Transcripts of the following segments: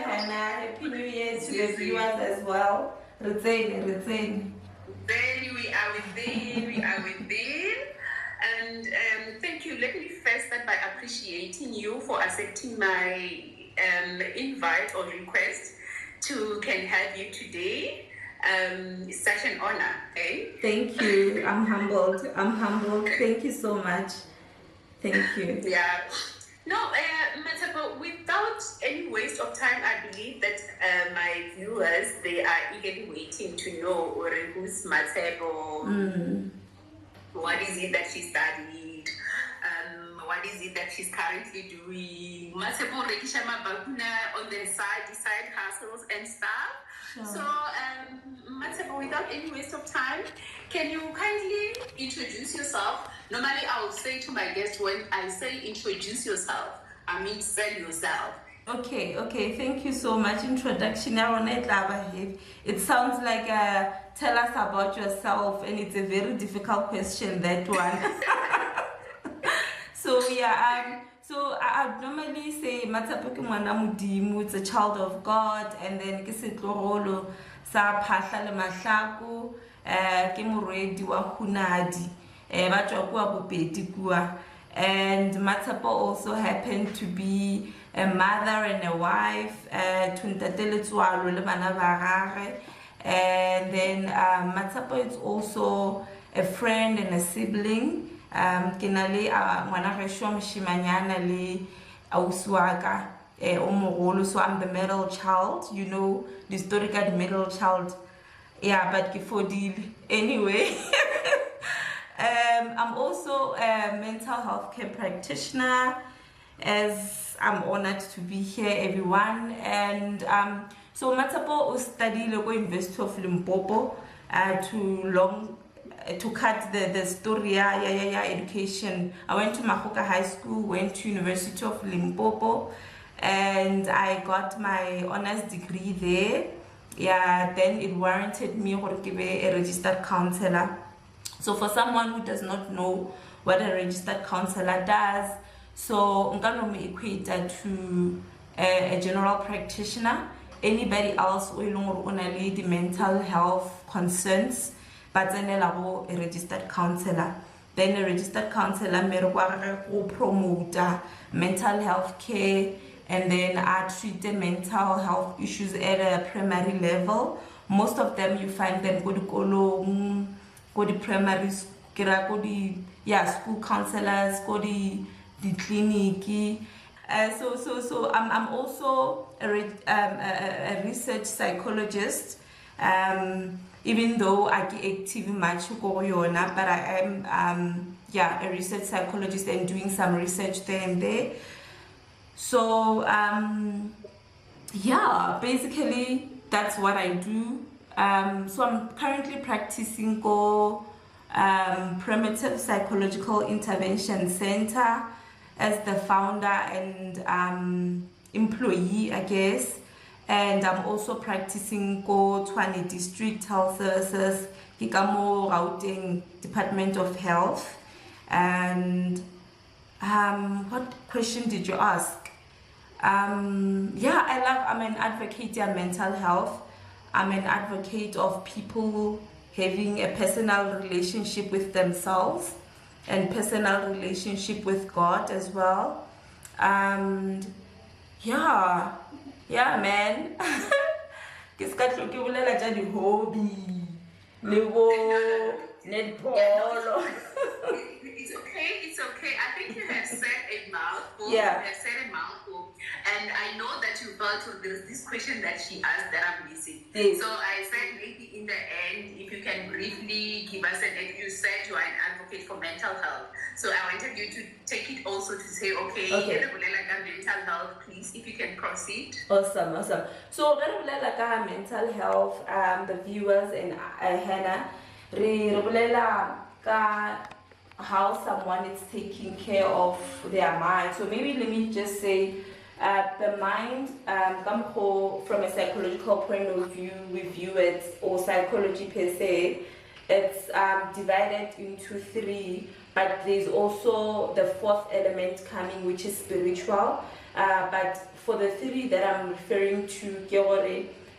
Hannah. Happy New Year to the viewers as well. Then we are within. And thank you. Let me first start by appreciating you for accepting my invite or request to can have you today. It's such an honor. Okay? Thank you. I'm humbled. Thank you so much. Thank you. Yeah. No, Matabo, without any waste of time, I believe that my viewers, they are eagerly waiting to know who's Matabo, what is it that she studied, what is it that she's currently doing. Matabo rekisha mabakuna on the side hustles and stuff. Sure. So, Matabo, without any waste of time, can you kindly introduce yourself? Normally, I will say to my guests, when I say introduce yourself, I mean sell yourself. Okay. Thank you so much. Introduction. It sounds like tell us about yourself, and it's a very difficult question, that one. So yeah, so I normally say Matsapo ke ngwana modimo, it's a child of God, and then ke setlogolo sa phahla le mahlaku, ke moredi wa hunadi, ba tswa kwa bopedi kwa. And Matsapo also happened to be a mother and a wife to ntate Letswalo le bana ba gagwe. And then Matsapo is also a friend and a sibling. Ke na le ngwana gešo moshimanyana le ausi wa ka o mogolo, so I'm the middle child, you know, the historical middle child. Yeah, but ke fodile anyway. I'm also a mental health care practitioner, as I'm honored to be here, everyone. And so Matsapo studied at the University of Limpopo to cut the story, education. I went to Mahoka High School, went to University of Limpopo, and I got my honors degree there. Yeah, then it warranted me to be a registered counselor. So for someone who does not know what a registered counselor does, so I'm going to equate that to a general practitioner. Anybody else who only the mental health concerns, but then a registered counselor. Then a registered counselor will promote mental health care, and then I treat the mental health issues at a primary level. Most of them you find them go to primary school counselors, go to the clinic. So I'm also a research psychologist. Even though I get active much, but I am a research psychologist and doing some research there and there. So basically that's what I do. So I'm currently practicing Primitive Psychological Intervention Center as the founder and employee, I guess. And I'm also practicing Tshwane District Health Services, Kikamo Gauteng Department of Health. And what question did you ask? I'm an advocate of mental health. I'm an advocate of people having a personal relationship with themselves and personal relationship with God as well. Man. Ke ska tlo ke bolela tša di hobby le bo netball. It's okay. I think you have said a mouthful. Yeah. You have said a mouthful. And I know that you felt there's this question that she asked that I'm missing. Yes. So I said maybe in the end, if you can briefly give us you said you are an advocate for mental health. So I wanted you to take it also to say, okay. Mental health, please, if you can proceed. Awesome. So mental health, the viewers and Hannah, how someone is taking care of their mind. So maybe let me just say, the mind, from a psychological point of view, we view it, or psychology per se, it's divided into three but there's also the fourth element coming, which is spiritual. But for the theory that I'm referring to,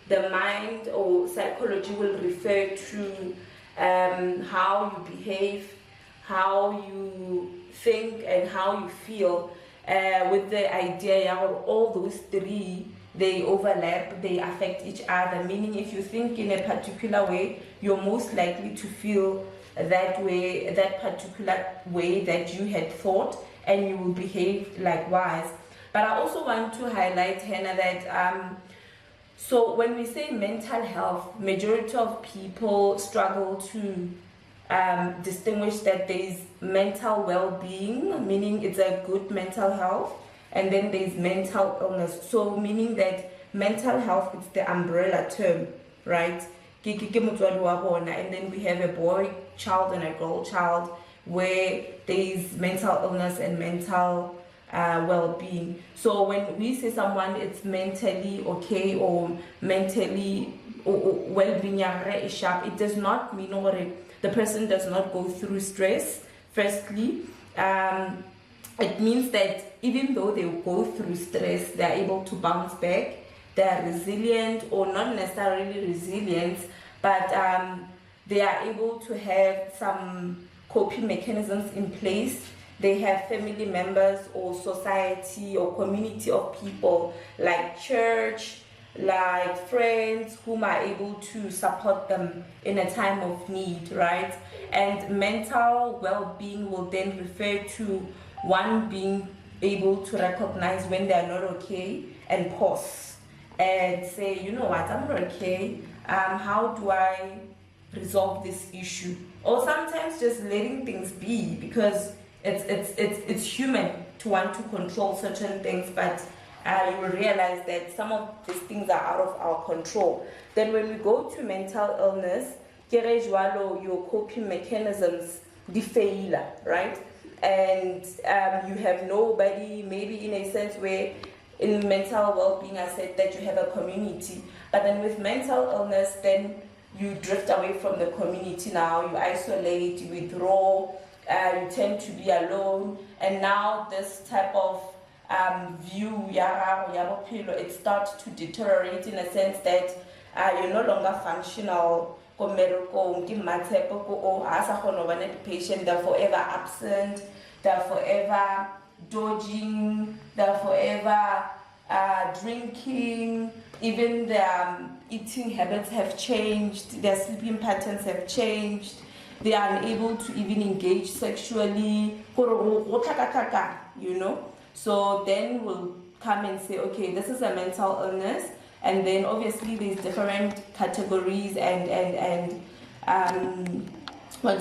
the mind or psychology will refer to how you behave, how you think, and how you feel, with the idea of all those three, they overlap, they affect each other. Meaning, if you think in a particular way, you're most likely to feel that way, that particular way that you had thought, and you will behave likewise. But I also want to highlight, Hannah, that so when we say mental health, majority of people struggle to distinguish that there is mental well-being, meaning it's a good mental health, and then there's mental illness. So meaning that mental health is the umbrella term, right? And then we have a boy child and a girl child, where there is mental illness and mental well-being. So when we say someone it's mentally okay or mentally well-being sharp, it does not mean the person does not go through stress. Firstly, it means that even though they go through stress, they are able to bounce back. They are resilient, or not necessarily resilient, but they are able to have some coping mechanisms in place. They have family members or society or community of people like church, like friends, whom are able to support them in a time of need, right? And mental well-being will then refer to one being able to recognize when they are not okay and pause and say, you know what, I'm not okay. How do I resolve this issue? Or sometimes just letting things be, because it's human to want to control certain things, but you will realize that some of these things are out of our control. Then when we go to mental illness, your coping mechanisms fail, right? And you have nobody, maybe in a sense where in mental well-being I said that you have a community, but then with mental illness, then you drift away from the community. Now you isolate, you withdraw, you tend to be alone, and now this type of view, it starts to deteriorate in a sense that you're no longer functional. Patient, they're forever absent, they're forever dodging, they're forever drinking, even their eating habits have changed, their sleeping patterns have changed, they are unable to even engage sexually, you know. So then we'll come and say, okay, this is a mental illness, and then obviously there's different categories and what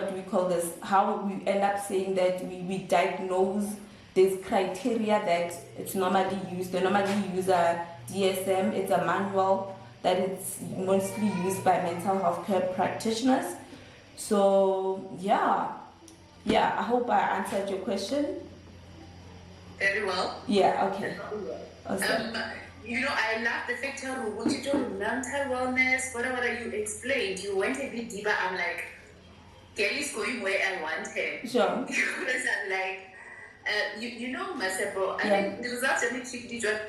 do we call this? How we end up saying that we diagnose. There's criteria that it's normally used. They normally use a DSM. It's a manual that it's mostly used by mental health care practitioners. So yeah, I hope I answered your question. Very well. Yeah, okay. Awesome. You know, I love the fact how you told mental wellness, whatever you explained, you went a bit deeper. I'm like, Kelly's going where I want her. Sure. Because I'm like, you know, Masebo, I think the results are meant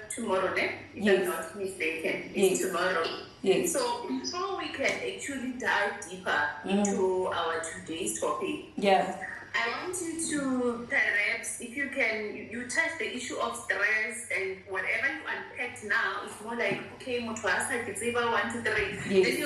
tomorrow, if I'm not mistaken. It's tomorrow. Yes. So before we can actually dive deeper into our today's topic, I want you to perhaps, if you can, you touch the issue of stress and whatever you unpacked now, it's more like, okay, Mutwasa, it's either 1, 2, 3. Then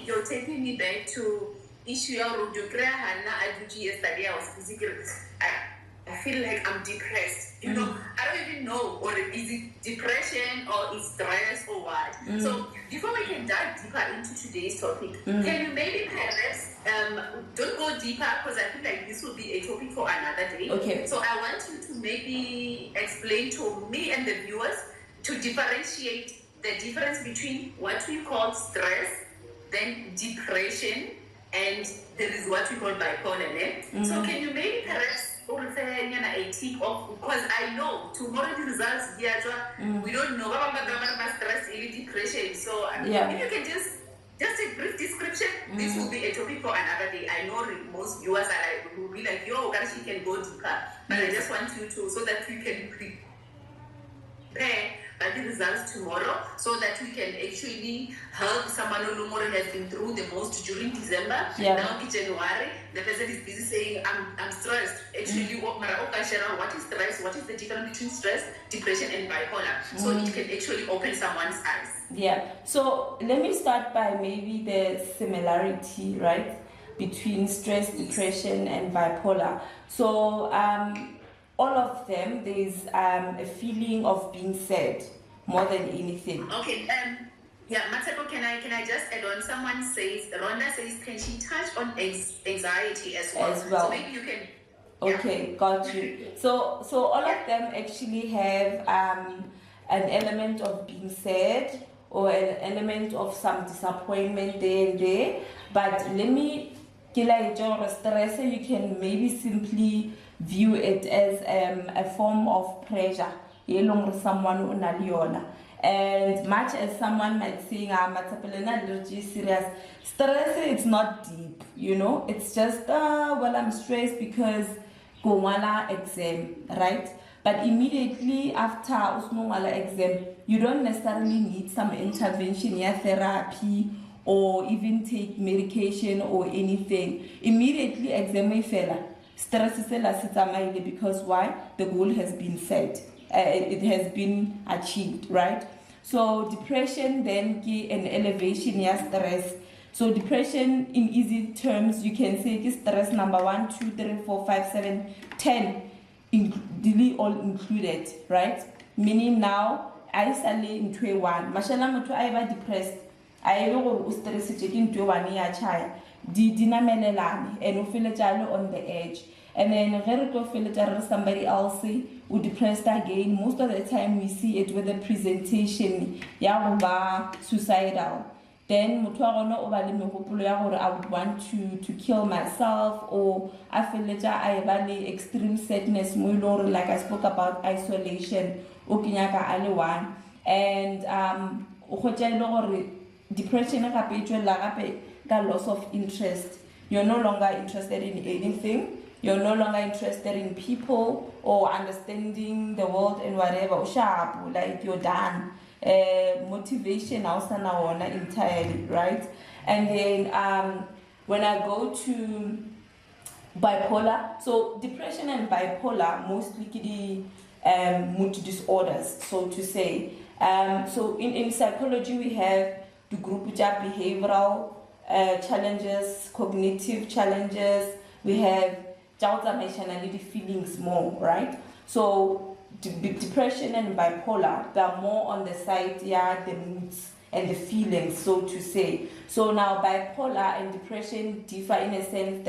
you're taking me back to issue of Hannah Aduji yesterday. I was physically, I feel like I'm depressed. You know, I don't even know, or is it depression or is stress or what? So before we can dive deeper into today's topic, can you maybe perhaps don't go deeper, because I feel like this will be a topic for another day. Okay. So I want you to maybe explain to me and the viewers to differentiate the difference between what we call stress, then depression, and there is what we call bipolar. So can you maybe perhaps a tip of, because I know tomorrow the results we don't know stress or depression. So if you can just just a brief description. This will be a topic for another day. I know most viewers are like, will be like, yo, she can go deeper. But I just want you to, so that we can prepare the results tomorrow, so that we can actually help someone who has been through the most during December. Now in January, the person is busy saying, I'm stressed. Actually, what is stress? What is the difference between stress, depression, and bipolar? So it can actually open someone's eyes. Yeah. So let me start by maybe the similarity, right, between stress, depression, and bipolar. So all of them, there's a feeling of being sad more than anything. Okay. Mateko, can I just add on? Someone says, Rhonda says, can she touch on anxiety as well? So maybe you can. Okay, got you. So all of them actually have an element of being sad or an element of some disappointment there and there. But let me stress, you can maybe simply view it as a form of pressure. Someone and much as someone might say, I'm serious, stress, it's not deep, it's just well, I'm stressed because exam, right? But immediately after exam, you don't necessarily need some intervention, therapy, or even take medication or anything. Immediately exam stress is because why? The goal has been set. It has been achieved, right? So depression then give an elevation, stress. So depression, in easy terms, you can say is stress number 1, 2, 3, 4, 5, 7, 10, all included, right? Meaning now, I say into one. Mashallah, mutu I depressed. I go stress into one year child. Dinamelelani and feel on the edge. And then feel somebody else who depressed again. Most of the time we see it with a presentation, suicidal. Then I would want to kill myself, or I feel I value extreme sadness, like I spoke about isolation, and depression, loss of interest. You're no longer interested in anything. You're no longer interested in people or understanding the world and whatever. Like you're done. Motivation also now entirely, right? And then when I go to bipolar, so depression and bipolar mostly mood disorders, so to say. So in psychology we have the group which are behavioral challenges, cognitive challenges. We have emotionality feelings more, right? So depression and bipolar, they're more on the side, the moods and the feelings, so to say. So now bipolar and depression differ in a sense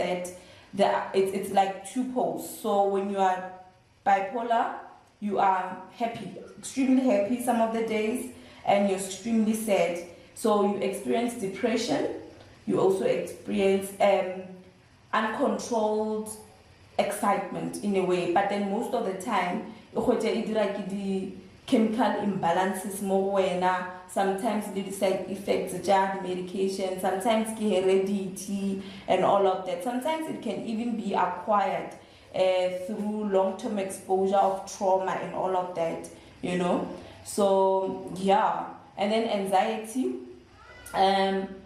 that it's like two poles. So when you are bipolar, you are happy, extremely happy some of the days, and you're extremely sad. So you experience depression, you also experience uncontrolled excitement in a way, but then most of the time the chemical imbalances more when sometimes the side effects the medication, sometimes heredity and all of that. Sometimes it can even be acquired through long-term exposure of trauma and all of that, so and then anxiety.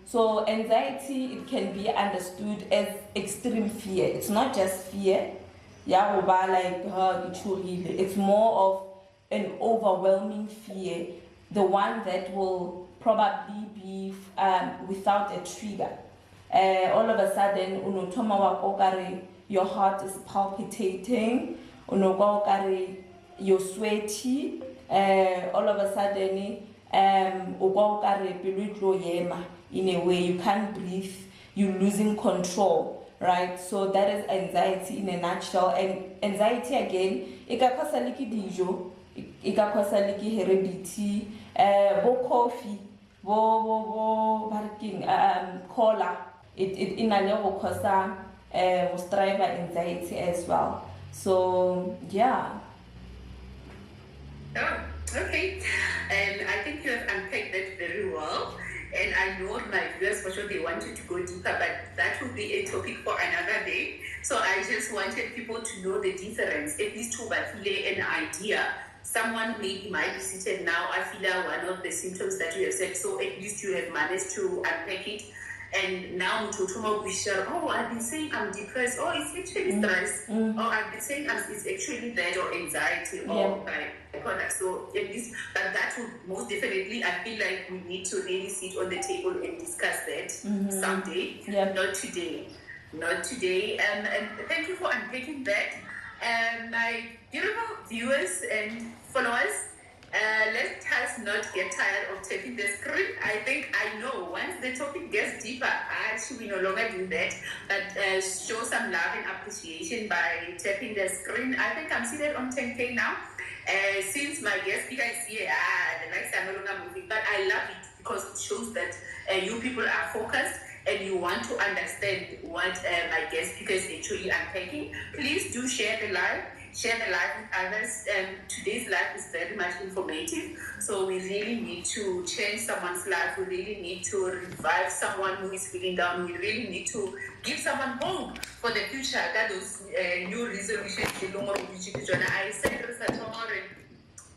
So anxiety, it can be understood as extreme fear. It's not just fear, it's more of an overwhelming fear, the one that will probably be without a trigger. All of a sudden, your heart is palpitating, you're sweaty, all of a sudden, in a way you can't breathe, you're losing control, right? So that is anxiety in a nutshell. And anxiety again, it can cause dijo, it can cause heredity, coffee, cola, it in a level cause driver anxiety as well. So Oh, okay. And I think you have unpacked that very well. And I know my viewers for sure they wanted to go deeper, but that will be a topic for another day. So I just wanted people to know the difference, at least to an idea. Someone maybe might be seated now, I feel one of the symptoms that you have said, so at least you have managed to unpack it. And now we share, oh, I've been saying I'm depressed, oh, it's actually stress, or I've been saying it's actually that, or anxiety, or bipolar. So at least, but that would most definitely, I feel like we need to really sit on the table and discuss that someday, not today. Not today. And thank you for unpacking that. My beautiful viewers and followers, let us not get tired of tapping the screen. I think I know once the topic gets deeper, actually we no longer do that, but show some love and appreciation by tapping the screen. I think I'm seated on 10K now. Since my guest speaker is here, the likes are no longer moving, but I love it because it shows that you people are focused and you want to understand what my guest speaker is actually unpacking. Please do share the live with others. Today's live is very much informative, so we really need to change someone's life. We really need to revive someone who is feeling down. We really need to give someone hope for the future. That those new resolutions. I said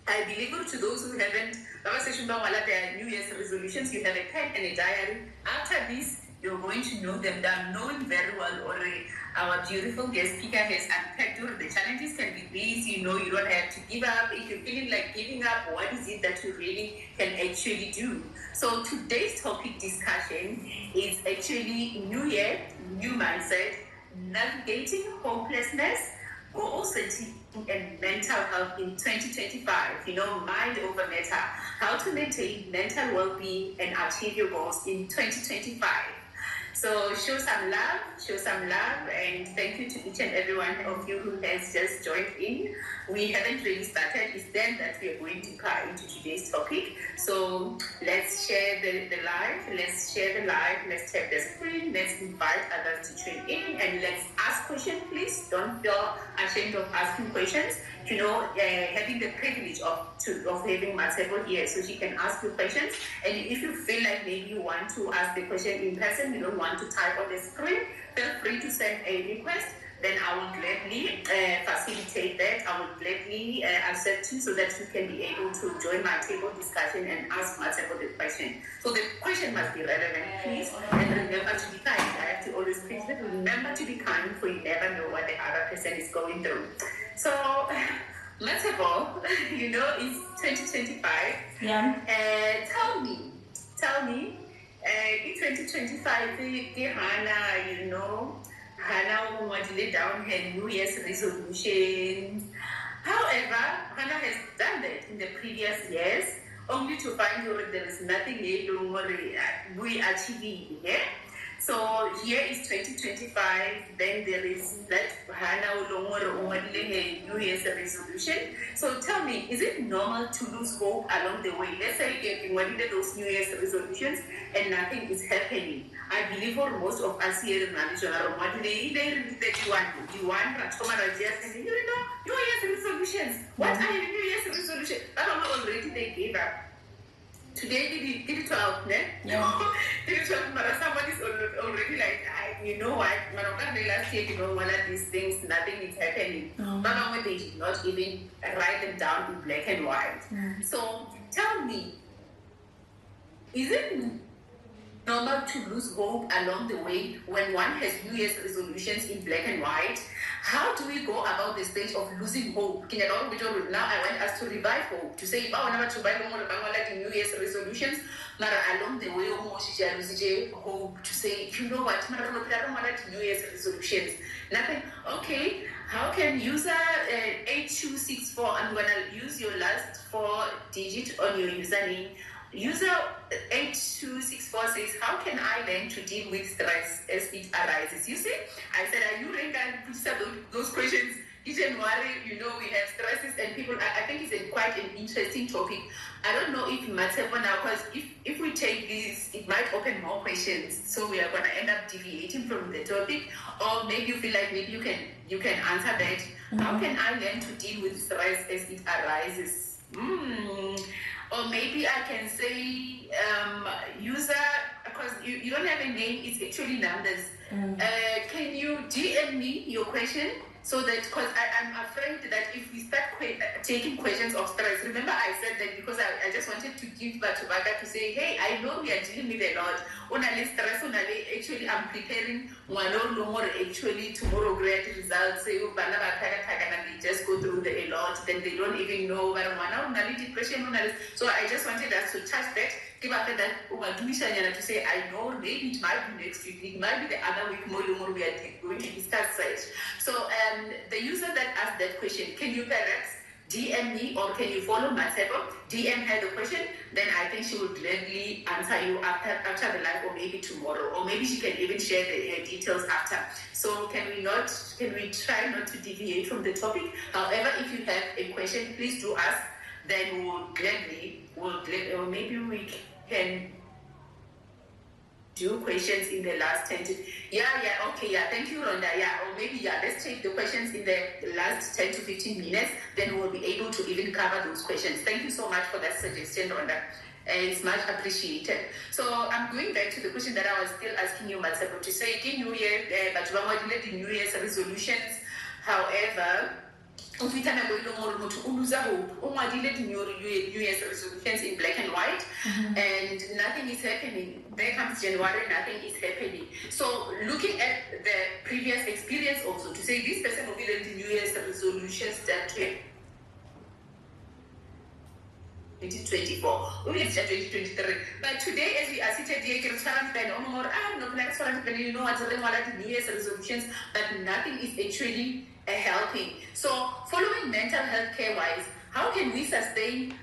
I deliver to those who haven't. Their New Year's resolutions. You have a pen and a diary. After this, you're going to know them. They're knowing very well already. Our beautiful guest speaker has unpacked the challenges can be these. You know, you don't have to give up. If you're feeling like giving up, what is it that you really can actually do? So today's topic discussion is actually New Year, new mindset, navigating hopelessness, goal setting, and mental health in 2025. You know, mind over matter. How to maintain mental well-being and achieve your goals in 2025. So show some love, and thank you to each and every one of you who has just joined in. We haven't really started. It's then that we are going deeper into today's topic. So let's share the live. Let's tap the screen. Let's invite others to tune in, and let's ask questions, please. Don't feel ashamed of asking questions. You know, having the privilege of having Matebo here, so she can ask you questions. And if you feel like maybe you want to ask the question in person, you don't want to type on the screen, feel free to send a request. Then I will gladly facilitate that. I will gladly accept you so that you can be able to join my table discussion and ask Matebo the question. So the question must be relevant, please. And remember to be kind. I have to always please remember to be kind, for you never know what the other person is going through. So, Matebo, you know, it's 2025. Yeah. Tell me, in 2025, Hannah, you know, Hannah will lay down her New Year's resolutions. However, Hannah has done that in the previous years, only to find out there is nothing we achieving. Yeah? So here is 2025, then there is that Hannah New Year's resolution. So tell me, is it normal to lose hope along the way? Let's say getting one of those New Year's resolutions and nothing is happening. I believe for most of us here in Arizona, what they that you want and you know, New Year's resolutions. What are your New Year's resolutions? I don't know, already they gave up. Today, did it 12, ne? Yeah. Did it 12, but someone is already like, you know what, last year, you know, one of these things, nothing is happening. But they did not even write them down in black and white. So tell me, is it normal to lose hope along the way when one has New Year's resolutions in black and white? How do we go about the stage of losing hope? Now I want us to revive hope, to say, if I want to buy the New Year's resolutions, but along the way, hope to say, you know what, I don't want New Year's resolutions. Nothing. Okay, how can user 8264, I'm going to use your last 4 digits on your username. User 8264 says, how can I learn to deal with stress as it arises? You see, I said, are you ready to put those questions? Don't worry, you know, we have stresses and people, I think it's quite an interesting topic. I don't know if Matebo now, because if we take this, it might open more questions. So we are going to end up deviating from the topic, or maybe you feel like maybe you can answer that. How can I learn to deal with stress as it arises? Or maybe I can say user, because you don't have a name, it's actually numbers. Can you DM me your question? So that, because I'm afraid that if we start taking questions of stress, remember I said that because I just wanted to give Batubaka to say, hey, I know we are dealing with a lot. Stress, actually, I'm preparing one or more actually tomorrow great results. Say, and they just go through a lot, then they don't even know what depression. So I just wanted us to touch that. Give after that, to say, I know maybe it might be next week, it might be the other week, more we are going to discuss such. So the user that asked that question, can you perhaps DM me or can you follow my table? DM her the question, then I think she will gladly answer you after the live, or maybe tomorrow, or maybe she can even share her details after. So can we try not to deviate from the topic? However, if you have a question, please do ask. Then or maybe we can do questions in the last 10 to, thank you, Rhonda, or maybe, let's take the questions in the last 10 to 15 minutes, then we'll be able to even cover those questions. Thank you so much for that suggestion, Rhonda. It's much appreciated. So I'm going back to the question that I was still asking you, Matsebo, to say, New Year, but the New Year's resolutions. However, New Year's resolutions in black and white, and nothing is happening. There comes January, nothing is happening. So looking at the previous experience also, to say this person will be the New Year's resolutions that 2024, maybe it's just 2023. But today, as we are seated here, you know what's the New Year's resolutions, but nothing is actually helping. So, following mental health care wise, how can we sustain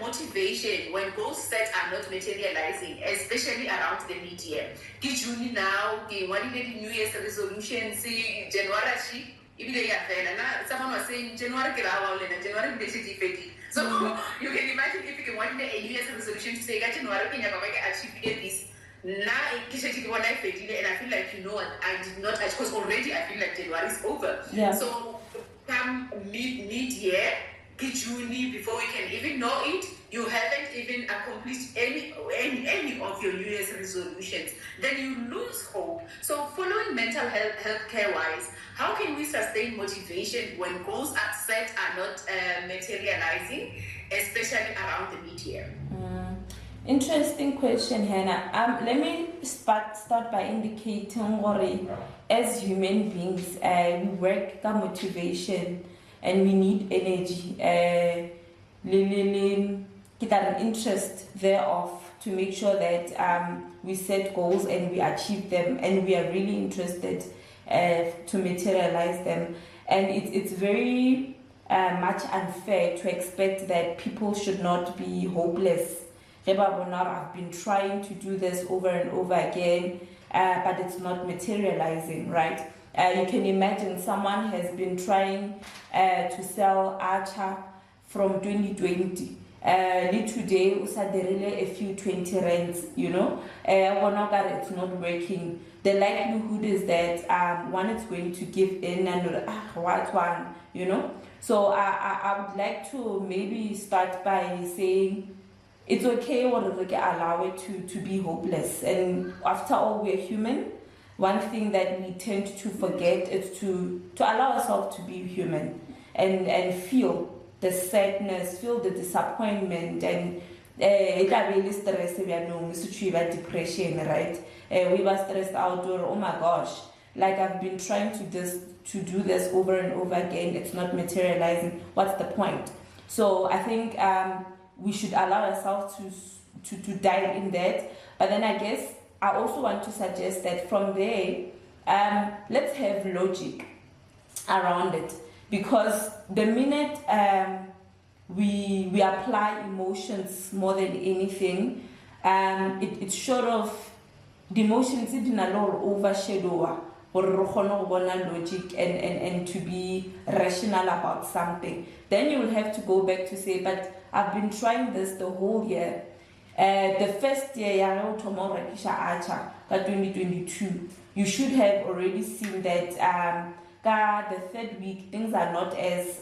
motivation when goals set are not materializing, especially around the mid-year? June now, what is the New Year's resolution? See, January, someone was saying January, January, so you can imagine if you can want a New Year's resolution to say, January, I achieve this. Now, and I feel like, I did not, because already I feel like January is over. Yeah. So come mid-year, June, before we can even know it, you haven't even accomplished any of your New Year's resolutions. Then you lose hope. So following mental health care wise, how can we sustain motivation when goals are set are not materializing, especially around the mid-year? Interesting question, Hannah. Let me start by indicating as human beings, we work for motivation and we need energy. Get an interest thereof to make sure that we set goals and we achieve them, and we are really interested to materialize them. And it's very much unfair to expect that people should not be hopeless. I've been trying to do this over and over again, but it's not materializing, right? You can imagine someone has been trying to sell Archer from 2020. Today, a few 20 rands, it's not working. The likelihood is that one is going to give in and what one, So I would like to maybe start by saying, it's okay or allow it to be hopeless. And after all, we're human. One thing that we tend to forget is to allow ourselves to be human and feel the sadness, feel the disappointment, and it really stress. We are no depression, right? We were stressed out, or oh my gosh, like I've been trying to do this over and over again. It's not materializing. What's the point? So I think we should allow ourselves to dive in that. But then I guess I also want to suggest that from there, let's have logic around it. Because the minute we apply emotions more than anything, it's sort of the emotions didn't overshadow or logic and to be rational about something. Then you will have to go back to say, but I've been trying this the whole year. The first year, Archer, 2022, you should have already seen that the third week things are not as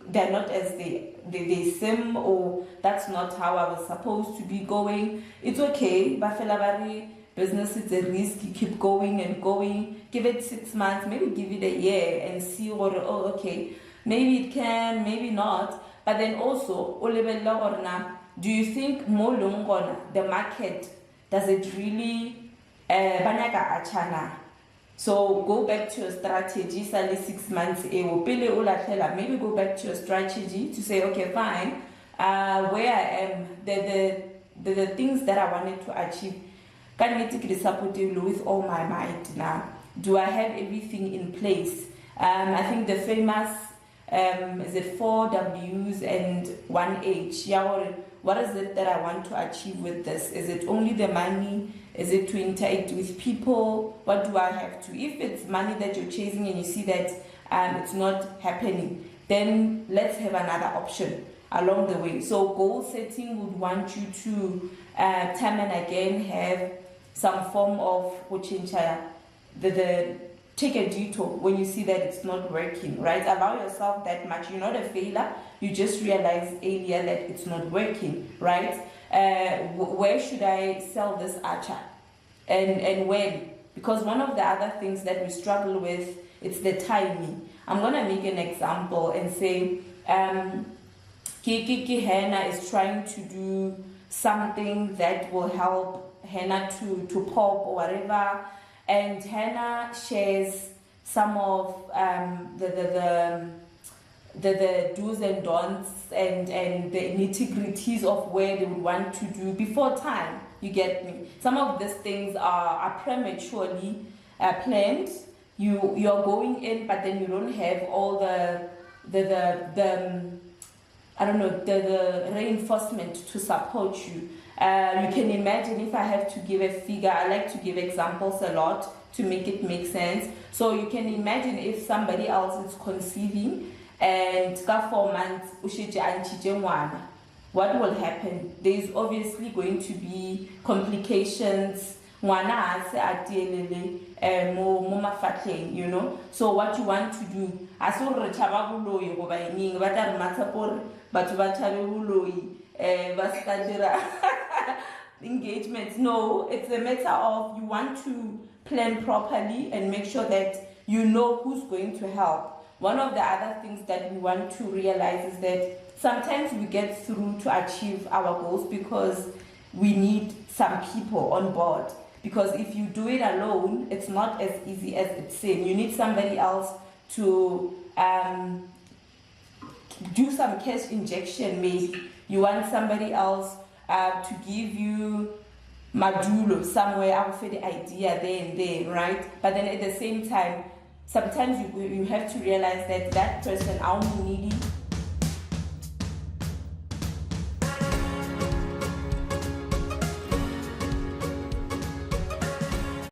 they're not as they seem, or that's not how I was supposed to be going. It's okay. Bafela business is a risk. You keep going and going. Give it 6 months, maybe give it a year and see what, oh, okay, maybe it can, maybe not. But then also, do you think more long the market, does it really banaga achana? So go back to your strategy, suddenly 6 months, maybe go back to your strategy to say, okay, fine, where I am, the things that I wanted to achieve, can I take it supportive with all my might now? Do I have everything in place? I think the famous, is it 4 W's and 1 H? Yeah, what is it that I want to achieve with this? Is it only the money? Is it to interact with people? What do I have to? If it's money that you're chasing and you see that it's not happening, then let's have another option along the way. So goal setting would want you to time and again have some form of the take a detour when you see that it's not working, right? Allow yourself that much. You're not a failure. You just realize earlier that it's not working, right? Where should I sell this archer? And when? Because one of the other things that we struggle with, it's the timing. I'm going to make an example and say, Kiki Hannah is trying to do something that will help Hannah to pop or whatever, and Hannah shares some of the do's and don'ts and the nitty-gritties of where they would want to do before time. You get me? Some of these things are prematurely planned. You're going in, but then you don't have all the reinforcement to support you. You can imagine, if I have to give a figure, I like to give examples a lot to make it make sense. So you can imagine if somebody else is conceiving and 4 months, what will happen? There is obviously going to be complications. You know, so what you want to do, engagements. No, it's a matter of you want to plan properly and make sure that you know who's going to help. One of the other things that we want to realize is that sometimes we get through to achieve our goals because we need some people on board. Because if you do it alone, it's not as easy as it seems. You need somebody else to do some cash injection, maybe. You want somebody else to give you madulo somewhere out for the idea there and there, right? But then at the same time, sometimes you have to realize that person only needy